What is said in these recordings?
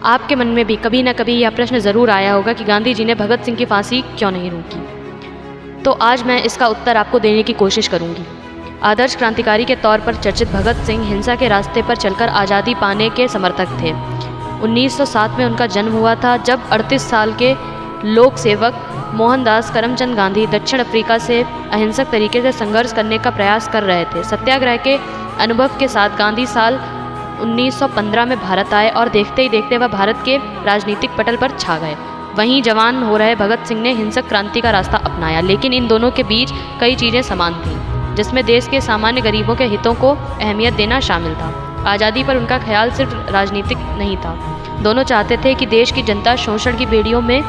आपके मन में भी कभी ना कभी यह प्रश्न ज़रूर आया होगा कि गांधी जी ने भगत सिंह की फांसी क्यों नहीं रोकी। तो आज मैं इसका उत्तर आपको देने की कोशिश करूंगी। आदर्श क्रांतिकारी के तौर पर चर्चित भगत सिंह हिंसा के रास्ते पर चलकर आज़ादी पाने के समर्थक थे। 1907 में उनका जन्म हुआ था, जब 38 साल के लोक सेवक मोहनदास करमचंद गांधी दक्षिण अफ्रीका से अहिंसक तरीके से संघर्ष करने का प्रयास कर रहे थे। सत्याग्रह के अनुभव के साथ गांधी साल 1915 में भारत आए और देखते ही देखते वह भारत के राजनीतिक पटल पर छा गए। वहीं जवान हो रहे भगत सिंह ने हिंसक क्रांति का रास्ता अपनाया, लेकिन इन दोनों के बीच कई चीज़ें समान थीं, जिसमें देश के सामान्य गरीबों के हितों को अहमियत देना शामिल था। आज़ादी पर उनका ख्याल सिर्फ राजनीतिक नहीं था। दोनों चाहते थे कि देश की जनता शोषण की बेड़ियों में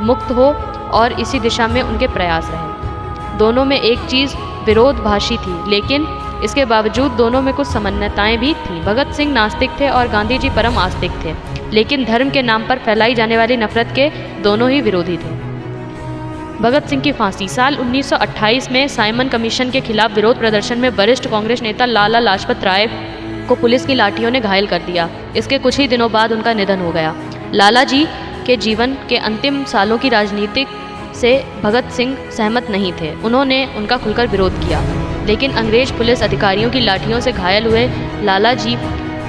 मुक्त हो और इसी दिशा में उनके प्रयास रहे। दोनों में एक चीज़ विरोधभाषी थी, लेकिन इसके बावजूद दोनों में कुछ समानताएं भी थीं। भगत सिंह नास्तिक थे और गांधी जी परम आस्तिक थे, लेकिन धर्म के नाम पर फैलाई जाने वाली नफरत के दोनों ही विरोधी थे। भगत सिंह की फांसी। साल 1928 में साइमन कमीशन के खिलाफ विरोध प्रदर्शन में वरिष्ठ कांग्रेस नेता लाला लाजपत राय को पुलिस की लाठियों ने घायल कर दिया। इसके कुछ ही दिनों बाद उनका निधन हो गया। लाला जी के जीवन के अंतिम सालों की राजनीति से भगत सिंह सहमत नहीं थे। उन्होंने उनका खुलकर विरोध किया, लेकिन अंग्रेज पुलिस अधिकारियों की लाठियों से घायल हुए लाला जी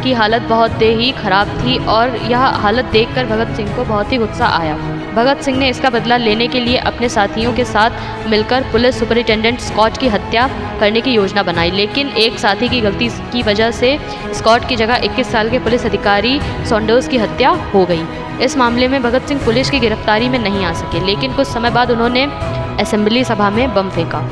की हालत बहुत ही खराब थी और यह हालत देखकर भगत सिंह को बहुत ही गुस्सा आया। भगत सिंह ने इसका बदला लेने के लिए अपने साथियों के साथ मिलकर पुलिस सुपरिटेंडेंट स्कॉट की हत्या करने की योजना बनाई, लेकिन एक साथी की गलती की वजह से स्कॉट की जगह 21 साल के पुलिस अधिकारी सॉन्डर्स की हत्या हो गई। इस मामले में भगत सिंह पुलिस की गिरफ्तारी में नहीं आ सके, लेकिन कुछ समय बाद उन्होंने असेंबली सभा में बम फेंका।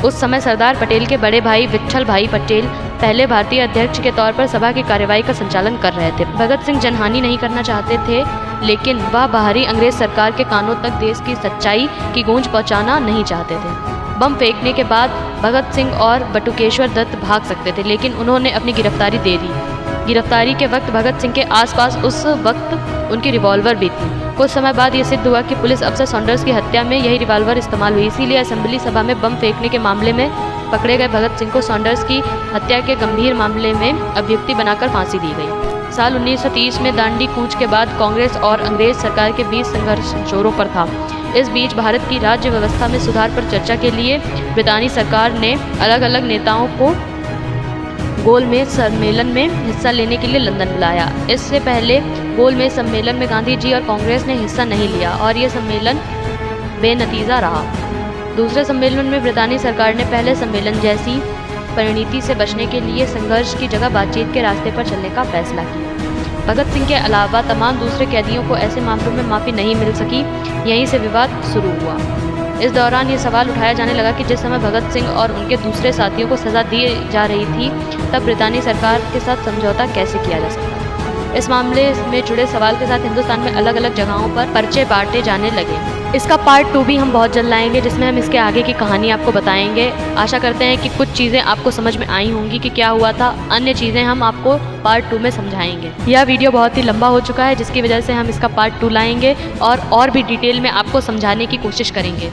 उस समय सरदार पटेल के बड़े भाई विट्ठल भाई पटेल पहले भारतीय अध्यक्ष के तौर पर सभा की कार्यवाही का संचालन कर रहे थे। भगत सिंह जनहानि नहीं करना चाहते थे, लेकिन वह बाहरी अंग्रेज सरकार के कानों तक देश की सच्चाई की गूंज पहुंचाना नहीं चाहते थे। बम फेंकने के बाद भगत सिंह और बटुकेश्वर दत्त भाग सकते थे, लेकिन उन्होंने अपनी गिरफ्तारी दे दी। गिरफ्तारी के वक्त भगत सिंह के आसपास उस वक्त उनकी रिवॉल्वर भी थी। कुछ समय बाद ये सिद्ध हुआ कि पुलिस अफसर सॉन्डर्स की हत्या में यही रिवॉल्वर इस्तेमाल हुई। इसीलिए असेंबली सभा में बम फेंकने के मामले में पकड़े गए भगत सिंह को सॉन्डर्स की हत्या के गंभीर मामले में अभियुक्ति बनाकर फांसी दी गई। साल 1930 में दांडी कूच के बाद कांग्रेस और अंग्रेज सरकार के बीच संघर्ष जोरों पर था। इस बीच भारत की राज्य व्यवस्था में सुधार पर चर्चा के लिए ब्रितानी सरकार ने अलग अलग नेताओं को गोलमेज सम्मेलन में हिस्सा लेने के लिए लंदन बुलाया। इससे पहले गोलमेज सम्मेलन में गांधी जी और कांग्रेस ने हिस्सा नहीं लिया और यह सम्मेलन बेनतीजा रहा। दूसरे सम्मेलन में ब्रितानी सरकार ने पहले सम्मेलन जैसी परिणति से बचने के लिए संघर्ष की जगह बातचीत के रास्ते पर चलने का फैसला किया। भगत सिंह के अलावा तमाम दूसरे कैदियों को ऐसे मामलों में माफ़ी नहीं मिल सकी। यहीं से विवाद शुरू हुआ। इस दौरान ये सवाल उठाया जाने लगा कि जिस समय भगत सिंह और उनके दूसरे साथियों को सज़ा दी जा रही थी, तब ब्रितानी सरकार के साथ समझौता कैसे किया जा सकता। इस मामले में जुड़े सवाल के साथ हिंदुस्तान में अलग अलग जगहों पर पर्चे बांटे जाने लगे। इसका पार्ट 2 भी हम बहुत जल्द लाएंगे, जिसमें हम इसके आगे की कहानी आपको बताएंगे। आशा करते हैं कि कुछ चीज़ें आपको समझ में आई होंगी कि क्या हुआ था। अन्य चीज़ें हम आपको पार्ट 2 में समझाएंगे। यह वीडियो बहुत ही लंबा हो चुका है, जिसकी वजह से हम इसका पार्ट 2 लाएंगे और भी डिटेल में आपको समझाने की कोशिश करेंगे।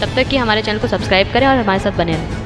तब तक कि हमारे चैनल को सब्सक्राइब करें और हमारे साथ बने रहें।